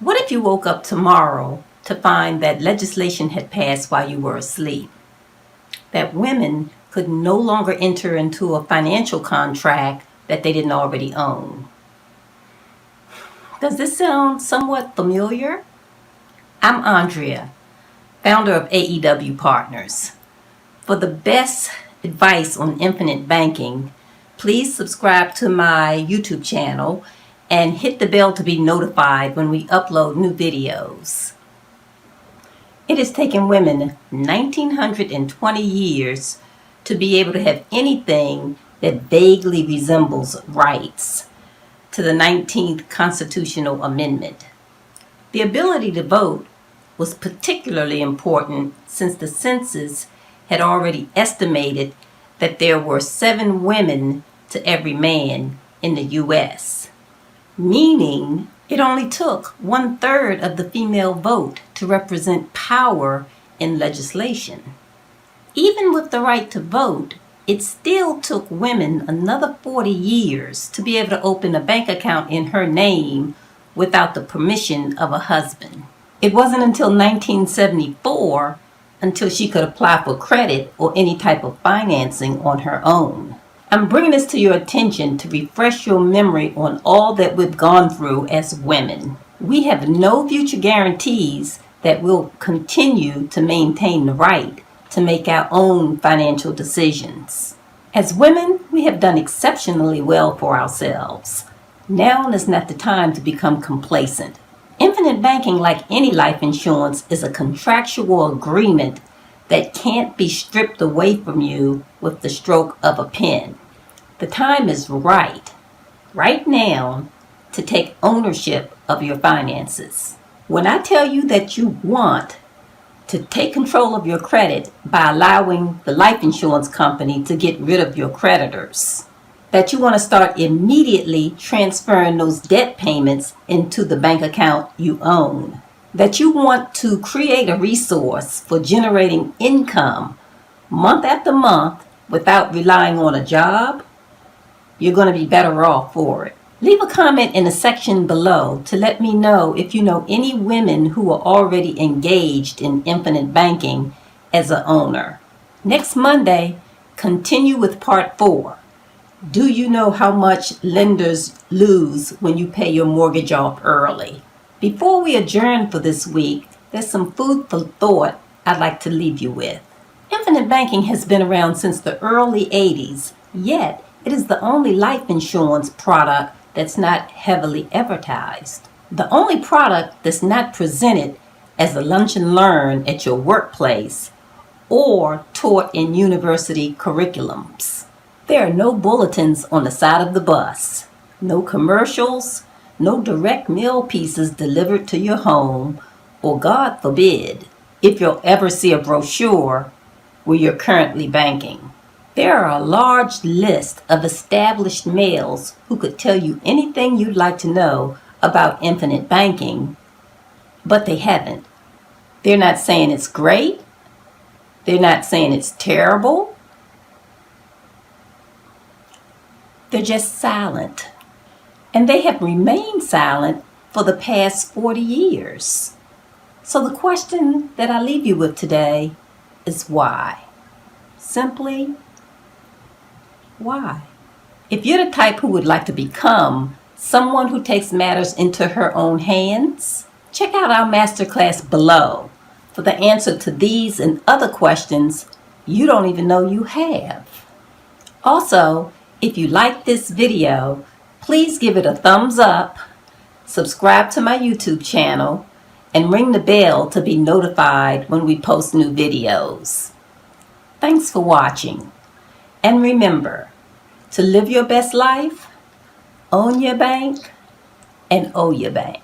What if you woke up tomorrow to find that legislation had passed while you were asleep? That women could no longer enter into a financial contract that they didn't already own. Does this sound somewhat familiar? I'm Andrea, founder of AEW Partners. For the best advice on infinite banking, please subscribe to my YouTube channel and hit the bell to be notified when we upload new videos. It has taken women 1920 years to be able to have anything that vaguely resembles rights to the 19th Constitutional Amendment. The ability to vote was particularly important since the census had already estimated that there were 7 women to every man in the U.S., meaning it only took 1/3 of the female vote to represent power in legislation. Even with the right to vote, it still took women another 40 years to be able to open a bank account in her name without the permission of a husband. It wasn't until 1974 until she could apply for credit or any type of financing on her own. I'm bringing this to your attention to refresh your memory on all that we've gone through as women. We have no future guarantees that we'll continue to maintain the right to make our own financial decisions. As women, we have done exceptionally well for ourselves. Now is not the time to become complacent. Infinite banking, like any life insurance, is a contractual agreement that can't be stripped away from you with the stroke of a pen. The time is right now, to take ownership of your finances. When I tell you that you want to take control of your credit by allowing the life insurance company to get rid of your creditors, that you want to start immediately transferring those debt payments into the bank account you own, that you want to create a resource for generating income month after month without relying on a job, you're going to be better off for it. Leave a comment in the section below to let me know if you know any women who are already engaged in infinite banking as an owner. Next Monday, continue with part 4. Do you know how much lenders lose when you pay your mortgage off early? Before we adjourn for this week, there's some food for thought I'd like to leave you with. Infinite banking has been around since the early 80s, yet it is the only life insurance product that's not heavily advertised. The only product that's not presented as a lunch and learn at your workplace or taught in university curriculums. There are no bulletins on the side of the bus, no commercials, no direct mail pieces delivered to your home, or God forbid, if you'll ever see a brochure where you're currently banking. There are a large list of established males who could tell you anything you'd like to know about infinite banking, but they haven't. They're not saying it's great. They're not saying it's terrible. They're just silent. And they have remained silent for the past 40 years. So the question that I leave you with today is why? Simply, why? If you're the type who would like to become someone who takes matters into her own hands, check out our masterclass below for the answer to these and other questions you don't even know you have. Also, if you like this video, please give it a thumbs up, subscribe to my YouTube channel, and ring the bell to be notified when we post new videos. Thanks for watching. And remember, to live your best life, own your bank, and owe your bank.